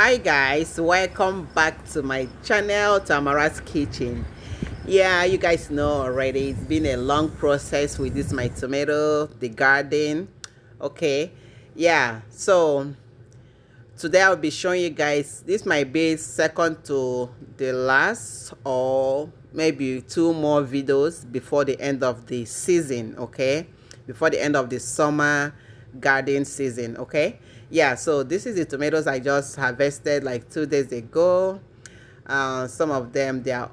Hi guys, welcome back to my channel, Tamara's Kitchen. Yeah, you guys know already, it's been a long process with this my tomato, the garden. Okay, yeah, so today I'll be showing you guys, this might be second to the last or maybe two more videos before the end of the season. Okay, before the end of the summer garden season. Okay, yeah, so this is the tomatoes I just harvested like 2 days ago. Some of them, they are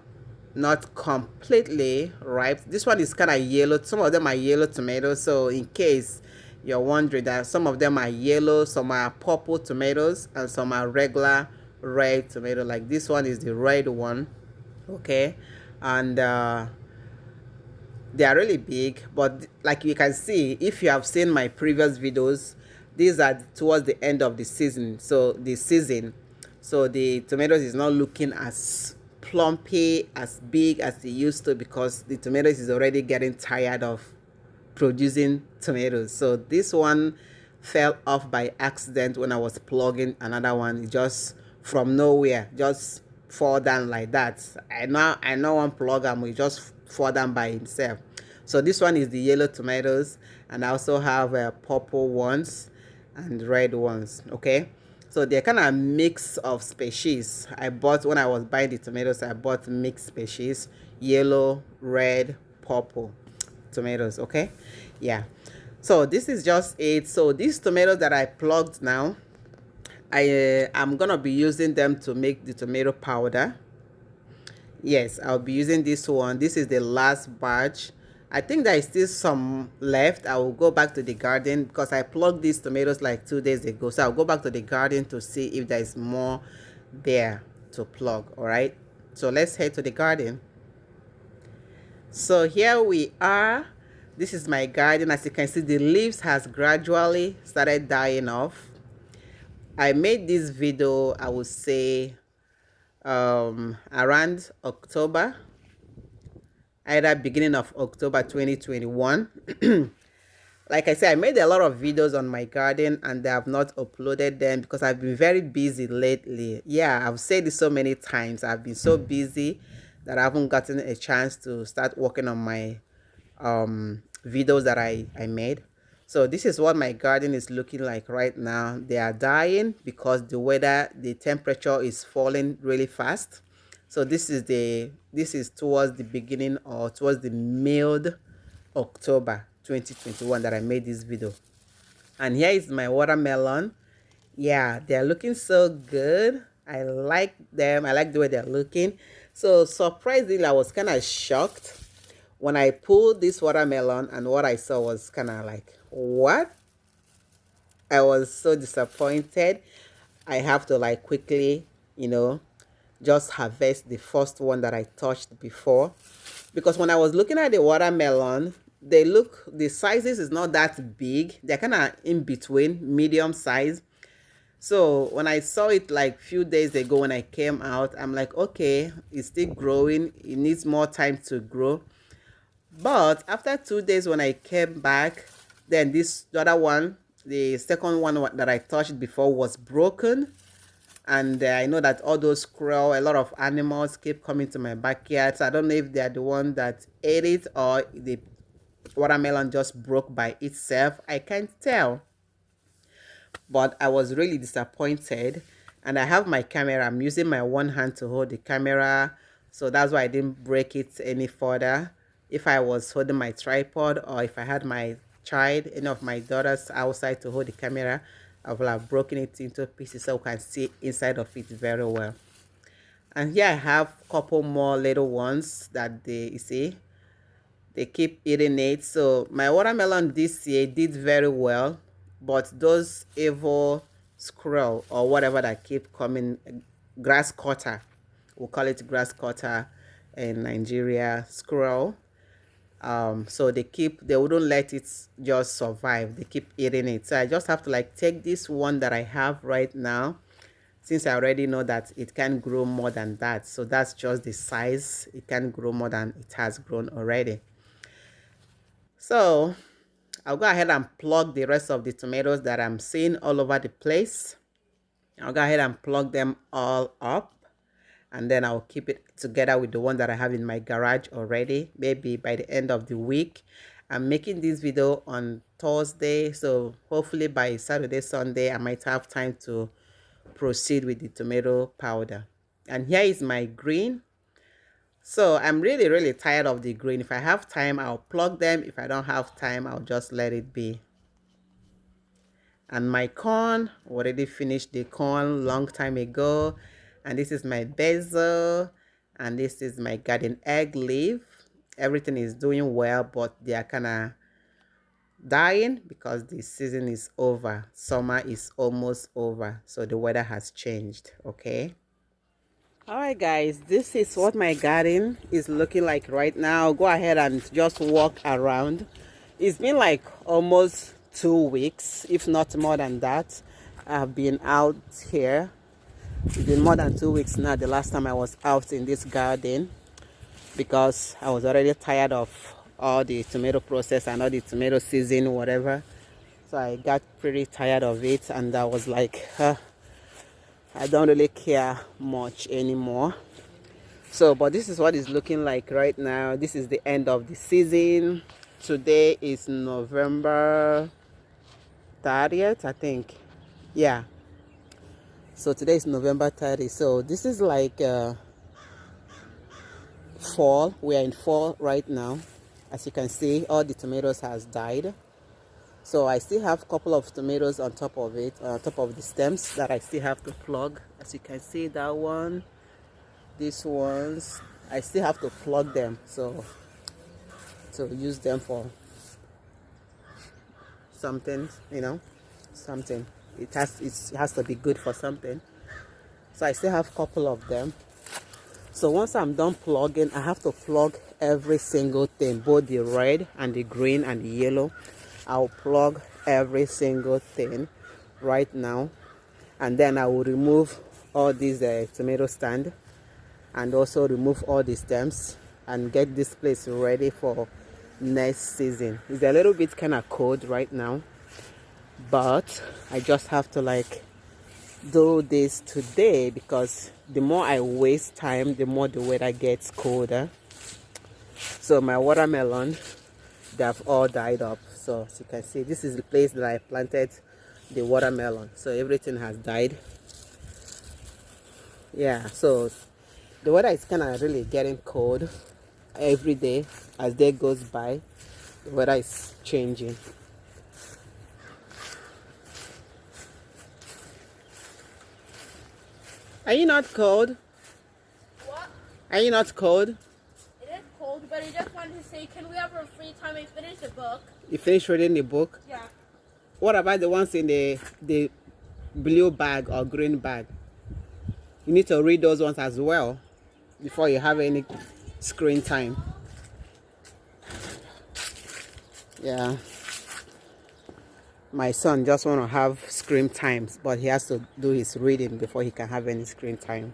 not completely ripe. This one is kind of yellow. Some of them are yellow tomatoes, so in case you're wondering, that some of them are yellow, some are purple tomatoes, and some are regular red tomato. Like this one is the red one. Okay, and they are really big, but like you can see, if you have seen my previous videos, these are towards the end of the season. So the tomatoes is not looking as plumpy, as big as they used to, because the tomatoes is already getting tired of producing tomatoes. So this one fell off by accident when I was plugging another one. It just from nowhere just fall down like that. I know one plug and we just fall down by himself. So this one is the yellow tomatoes, and I also have purple ones and red ones. Okay, so they're kind of mix of species. I bought, when I was buying the tomatoes, I bought mixed species: yellow, red, purple tomatoes. Okay, yeah, so this is just it. So these tomatoes that I plugged now, I'm gonna be using them to make the tomato powder. Yes, I'll be using this one. This is the last batch. I think there is still some left. I will go back to the garden because I plugged these tomatoes like 2 days ago. So I'll go back to the garden to see if there is more there to plug. All right, so let's head to the garden. So here we are. This is my garden. As you can see, the leaves has gradually started dying off. I made this video, I would say, around October, either beginning of October 2021. Like I said, I made a lot of videos on my garden and I have not uploaded them because I've been very busy lately. Yeah, I've said this so many times. I've been so busy that I haven't gotten a chance to start working on my videos that I made. So this is what my garden is looking like right now. They are dying because the temperature is falling really fast. So this is towards the beginning, or towards the mid October 2021 that I made this video. And here is my watermelon. Yeah, they're looking so good. I like them. I like the way they're looking. So surprisingly, I was kind of shocked when I pulled this watermelon, and what I saw was kind of like, what? I was so disappointed. I have to like quickly, just harvest the first one that I touched before, because when I was looking at the watermelon, the sizes is not that big. They're kind of in between, medium size. So when I saw it like few days ago when I came out, I'm like, okay, it's still growing. It needs more time to grow. But after 2 days when I came back, then the other one, the second one that I touched before, was broken. And I know that all those squirrel, a lot of animals keep coming to my backyard. So I don't know if they're the one that ate it or the watermelon just broke by itself. I can't tell. But I was really disappointed. And I have my camera. I'm using my one hand to hold the camera. So that's why I didn't break it any further. If I was holding my tripod, or if I had my child, any of my daughters outside to hold the camera, I would have broken it into pieces so we can see inside of it very well. And here I have a couple more little ones that you see, they keep eating it. So my watermelon this year did very well, but those evil squirrel or whatever that keep coming, grass cutter, we'll call it grass cutter in Nigeria, squirrel. So they wouldn't let it just survive. They keep eating it. So I just have to like take this one that I have right now, since I already know that it can grow more than that. So that's just the size. It can grow more than it has grown already. So I'll go ahead and plug the rest of the tomatoes that I'm seeing all over the place. I'll go ahead and plug them all up, and then I'll keep it together with the one that I have in my garage already. Maybe by the end of the week. I'm making this video on Thursday, so hopefully by Saturday, Sunday, I might have time to proceed with the tomato powder. And here is my green. So I'm really tired of the green. If I have time, I'll plug them. If I don't have time, I'll just let it be. And my corn, already finished the corn long time ago. And this is my basil, and this is my garden egg leaf. Everything is doing well, but they are kind of dying because the season is over. Summer is almost over, so the weather has changed. Okay, all right guys, this is what my garden is looking like right now. Go ahead and just walk around. It's been like almost 2 weeks, if not more than that. I've been out here. It's been more than 2 weeks now, the last time I was out in this garden, because I was already tired of all the tomato process and all the tomato season, whatever. So I got pretty tired of it, and I was like, I don't really care much anymore. So, but this is what it's looking like right now. This is the end of the season. Today is November 30th, I think. Yeah. So today is November 30th. So this is like fall. We are in fall right now. As you can see, all the tomatoes has died. So I still have a couple of tomatoes on top of it, on top of the stems, that I still have to plug. As you can see, that one, these ones, I still have to plug them, so to use them for something, you know, something. It has to be good for something. So I still have a couple of them. So once I'm done plugging, I have to plug every single thing, both the red and the green and the yellow. I'll plug every single thing right now, and then I will remove all these tomato stand, and also remove all the stems, and get this place ready for next season. It's a little bit kind of cold right now, but I just have to like do this today, because the more I waste time, the more the weather gets colder. So my watermelon, they have all died up. So as you can see, this is the place that I planted the watermelon. So everything has died. Yeah, so the weather is kind of really getting cold every day. As day goes by, the weather is changing. Are you not cold? What? Are you not cold? It is cold, but I just wanted to say, can we have our free time and finish the book? You finished reading the book? Yeah. What about the ones in the blue bag or green bag? You need to read those ones as well before you have any screen time. Yeah. My son just want to have screen times, but he has to do his reading before he can have any screen time.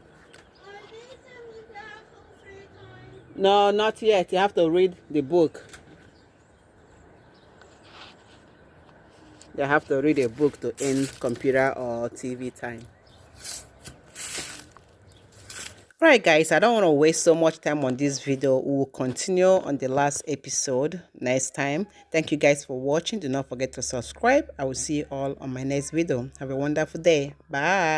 No, not yet. You have to read the book. They have to read a book to end computer or TV time. Right guys, I don't want to waste so much time on this video. We will continue on the last episode next time. Thank you guys for watching. Do not forget to subscribe. I will see you all on my next video. Have a wonderful day. Bye.